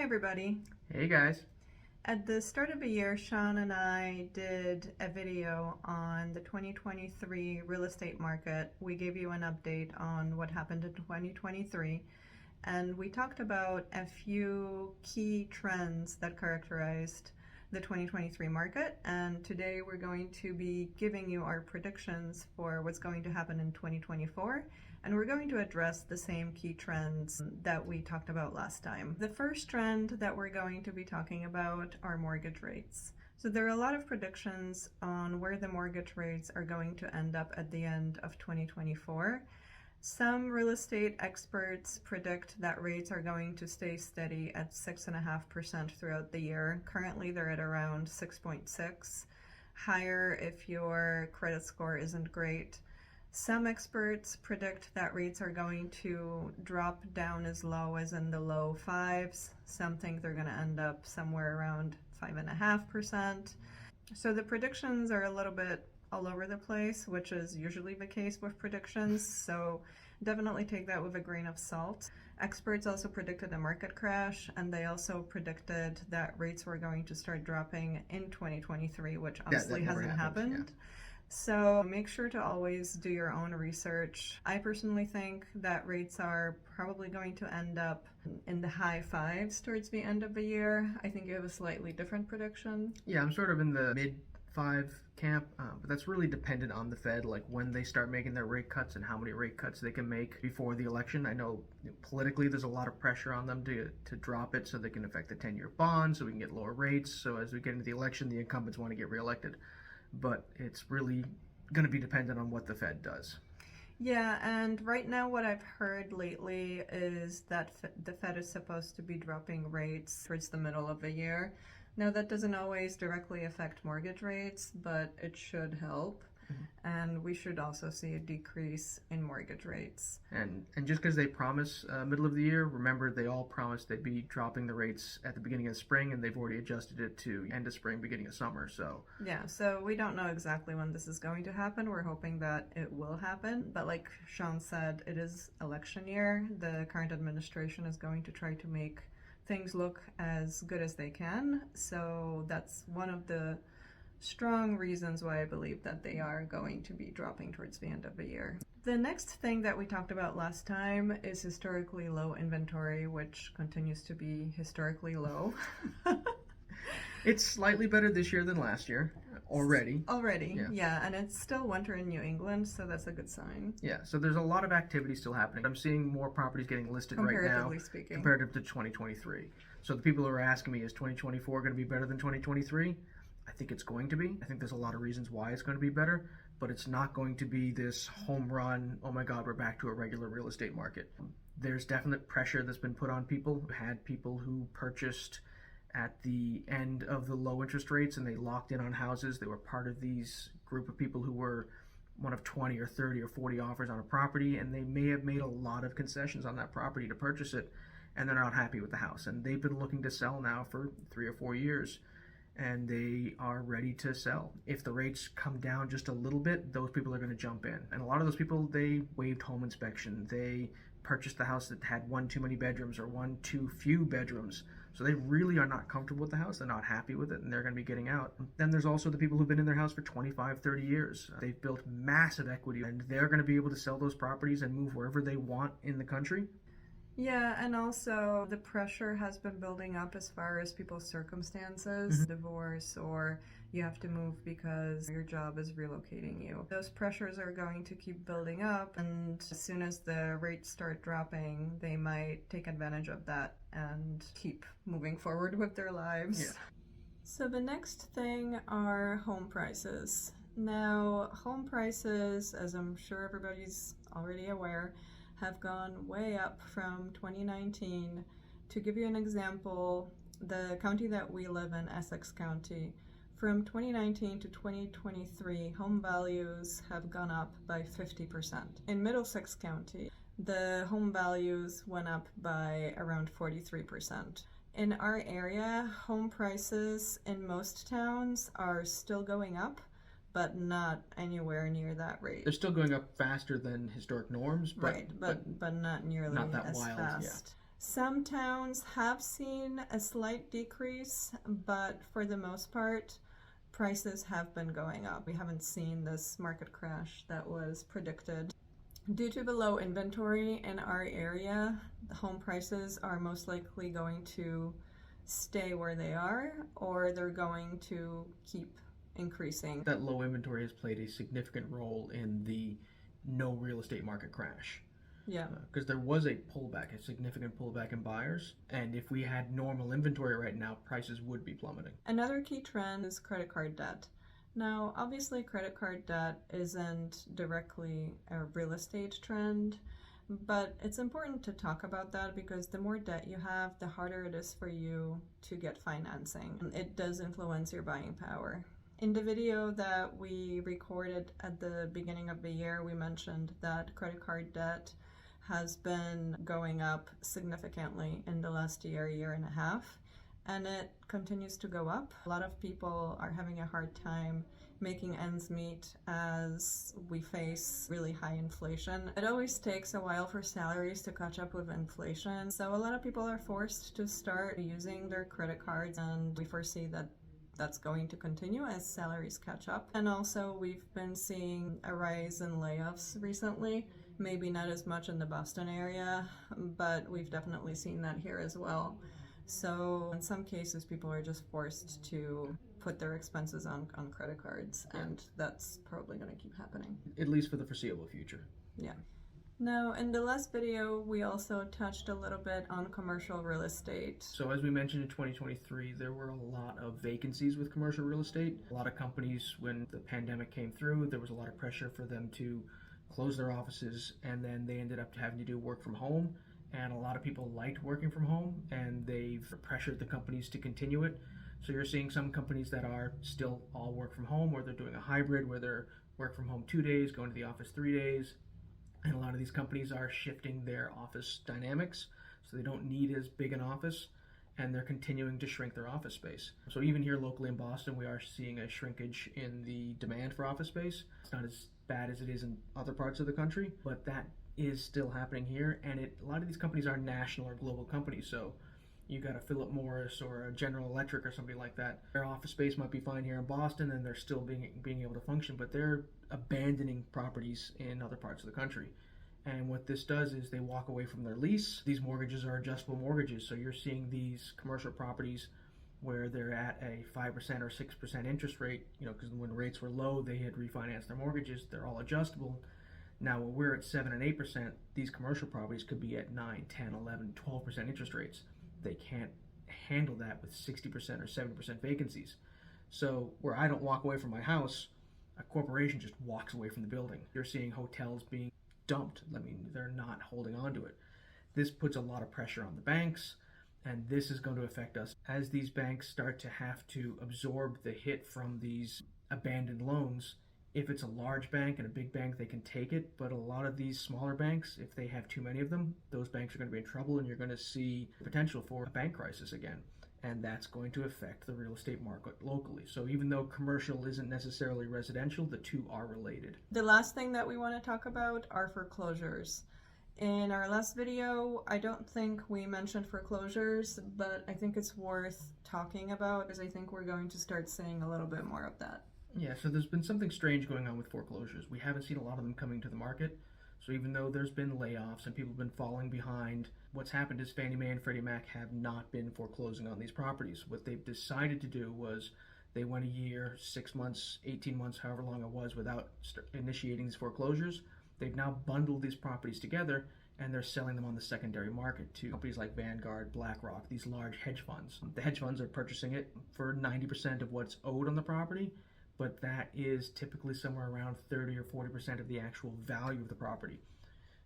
everybody. Hey guys. At the start of the year, Sean and I did a video on the 2023 real estate market. We gave you an update on what happened in 2023, and we talked about a few key trends that characterized the 2023 market, and today we're going to be giving you our predictions for what's going to happen in 2024, and we're going to address the same key trends that we talked about last time. The first trend that we're going to be talking about are mortgage rates. So there are a lot of predictions on where the mortgage rates are going to end up at the end of 2024. Some real estate experts predict that rates are going to stay steady at 6.5% throughout the year. Currently, they're at around 6.6, higher if your credit score isn't great. Some experts predict that rates are going to drop down as low as in the low fives. Some think they're going to end up somewhere around 5.5%. So the predictions are a little bit all over the place, which is usually the case with predictions, so definitely take that with a grain of salt. Experts also predicted a market crash, and they also predicted that rates were going to start dropping in 2023, which obviously hasn't happened. Yeah. So make sure to always do your own research. I personally think that rates are probably going to end up in the high fives towards the end of the year. I think you have a slightly different prediction. Yeah, I'm sort of in the mid-5 camp, but that's really dependent on the Fed, like when they start making their rate cuts and how many rate cuts they can make before the election. I know politically there's a lot of pressure on them to drop it so they can affect the 10-year bond, so we can get lower rates. So as we get into the election, the incumbents want to get reelected. But it's really going to be dependent on what the Fed does. Yeah, and right now what I've heard lately is that the Fed is supposed to be dropping rates towards the middle of the year. Now, that doesn't always directly affect mortgage rates, but it should help. Mm-hmm. And we should also see a decrease in mortgage rates. And just because they promise middle of the year, remember they all promised they'd be dropping the rates at the beginning of spring, and they've already adjusted it to end of spring, beginning of summer. So yeah, so we don't know exactly when this is going to happen. We're hoping that it will happen. But like Sean said, it is election year. The current administration is going to try to make things look as good as they can. So that's one of the strong reasons why I believe that they are going to be dropping towards the end of the year. The next thing that we talked about last time is historically low inventory, which continues to be historically low. It's slightly better this year than last year, already. Yeah, and it's still winter in New England, so that's a good sign. Yeah, so there's a lot of activity still happening. I'm seeing more properties getting listed right now compared to 2023. So the people who are asking me, is 2024 going to be better than 2023? I think it's going to be. I think there's a lot of reasons why it's going to be better, but it's not going to be this home run, oh my God, we're back to a regular real estate market. There's definite pressure that's been put on people. We had people who purchased at the end of the low interest rates and they locked in on houses. They were part of these group of people who were one of 20 or 30 or 40 offers on a property, and they may have made a lot of concessions on that property to purchase it, and they're not happy with the house. And they've been looking to sell now for 3 or 4 years, and they are ready to sell. If the rates come down just a little bit, those people are going to jump in. And a lot of those people, they waived home inspection. They purchased the house that had one too many bedrooms or one too few bedrooms. So they really are not comfortable with the house. They're not happy with it, and they're going to be getting out. Then there's also the people who've been in their house for 25, 30 years. They've built massive equity, and they're going to be able to sell those properties and move wherever they want in the country. Yeah, and also the pressure has been building up as far as people's circumstances, divorce, or you have to move because your job is relocating you. Those pressures are going to keep building up, and as soon as the rates start dropping, they might take advantage of that and keep moving forward with their lives. Yeah. So the next thing are home prices. Now, home prices, as I'm sure everybody's already aware, have gone way up from 2019. To give you an example, the county that we live in, Essex County, from 2019 to 2023, home values have gone up by 50%. In Middlesex County, the home values went up by around 43%. In our area, home prices in most towns are still going up, but not anywhere near that rate. They're still going up faster than historic norms, but but not nearly not that as wild, fast. Some towns have seen a slight decrease, but for the most part, prices have been going up. We haven't seen this market crash that was predicted. Due to the low inventory in our area, the home prices are most likely going to stay where they are, or they're going to keep increasing. That low inventory has played a significant role in the no real estate market crash. Yeah. Because there was a pullback, a significant pullback in buyers. And if we had normal inventory right now, prices would be plummeting. Another key trend is credit card debt. Now, obviously, credit card debt isn't directly a real estate trend, but it's important to talk about that because the more debt you have, the harder it is for you to get financing. It does influence your buying power. In the video that we recorded at the beginning of the year, we mentioned that credit card debt has been going up significantly in the last year and a half, and it continues to go up. A lot of people are having a hard time making ends meet as we face really high inflation. It always takes a while for salaries to catch up with inflation, so a lot of people are forced to start using their credit cards, and we foresee that that's going to continue as salaries catch up. And also we've been seeing a rise in layoffs recently. Maybe not as much in the Boston area, but we've definitely seen that here as well. So in some cases, people are just forced to put their expenses on credit cards, and that's probably going to keep happening. At least for the foreseeable future. Yeah. Now, in the last video, we also touched a little bit on commercial real estate. So as we mentioned in 2023, there were a lot of vacancies with commercial real estate. A lot of companies, when the pandemic came through, there was a lot of pressure for them to close their offices, and then they ended up having to do work from home. And a lot of people liked working from home, and they've pressured the companies to continue it. So you're seeing some companies that are still all work from home, or they're doing a hybrid where they're work from home 2 days, going to the office 3 days. And a lot of these companies are shifting their office dynamics, so they don't need as big an office, and they're continuing to shrink their office space. So even here locally in Boston, we are seeing a shrinkage in the demand for office space. It's not as bad as it is in other parts of the country, but that is still happening here. And a lot of these companies are national or global companies, so you got a Philip Morris or a General Electric or somebody like that. Their office space might be fine here in Boston, and they're still being able to function, but they're abandoning properties in other parts of the country. And what this does is they walk away from their lease. These mortgages are adjustable mortgages, so you're seeing these commercial properties where they're at a 5% or 6% interest rate, because when rates were low, they had refinanced their mortgages. They're all adjustable. Now, when we're at 7 and 8%, these commercial properties could be at 9, 10, 11, 12% interest rates. They can't handle that with 60% or 70% vacancies. So where I don't walk away from my house, a corporation just walks away from the building. You're seeing hotels being dumped. I mean, they're not holding on to it. This puts a lot of pressure on the banks, and this is going to affect us as these banks start to have to absorb the hit from these abandoned loans. If it's a large bank and a big bank, they can take it, but a lot of these smaller banks, if they have too many of them, those banks are going to be in trouble, and you're going to see potential for a bank crisis again. And that's going to affect the real estate market locally. So even though commercial isn't necessarily residential, the two are related. The last thing that we want to talk about are foreclosures. In our last video, I don't think we mentioned foreclosures, but I think it's worth talking about because I think we're going to start seeing a little bit more of that. Yeah, so there's been something strange going on with foreclosures. We haven't seen a lot of them coming to the market. So even though there's been layoffs and people have been falling behind, what's happened is Fannie Mae and Freddie Mac have not been foreclosing on these properties. What they've decided to do was they went a year, 6 months, 18 months, however long it was, without initiating these foreclosures. They've now bundled these properties together, and they're selling them on the secondary market to companies like Vanguard, BlackRock, these large hedge funds. The hedge funds are purchasing it for 90% of what's owed on the property, but that is typically somewhere around 30 or 40% of the actual value of the property.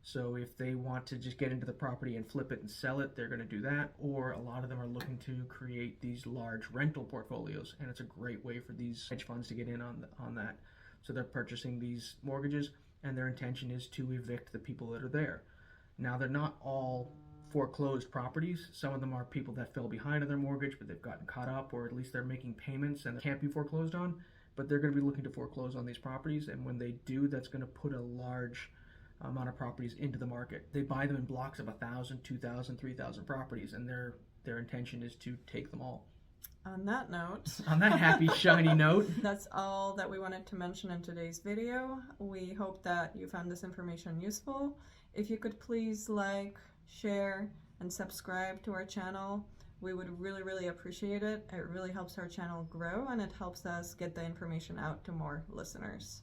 So if they want to just get into the property and flip it and sell it, they're going to do that. Or a lot of them are looking to create these large rental portfolios, and it's a great way for these hedge funds to get in on that. So they're purchasing these mortgages, and their intention is to evict the people that are there. Now, they're not all foreclosed properties. Some of them are people that fell behind on their mortgage, but they've gotten caught up, or at least they're making payments and can't be foreclosed on. But they're going to be looking to foreclose on these properties, and when they do, that's going to put a large amount of properties into the market. They buy them in blocks of 1,000, 2,000, 3,000 properties, and their intention is to take them all. On that note, on that happy, shiny note, that's all that we wanted to mention in today's video. We hope that you found this information useful. If you could please like, share, and subscribe to our channel, we would really, really appreciate it. It really helps our channel grow, and it helps us get the information out to more listeners.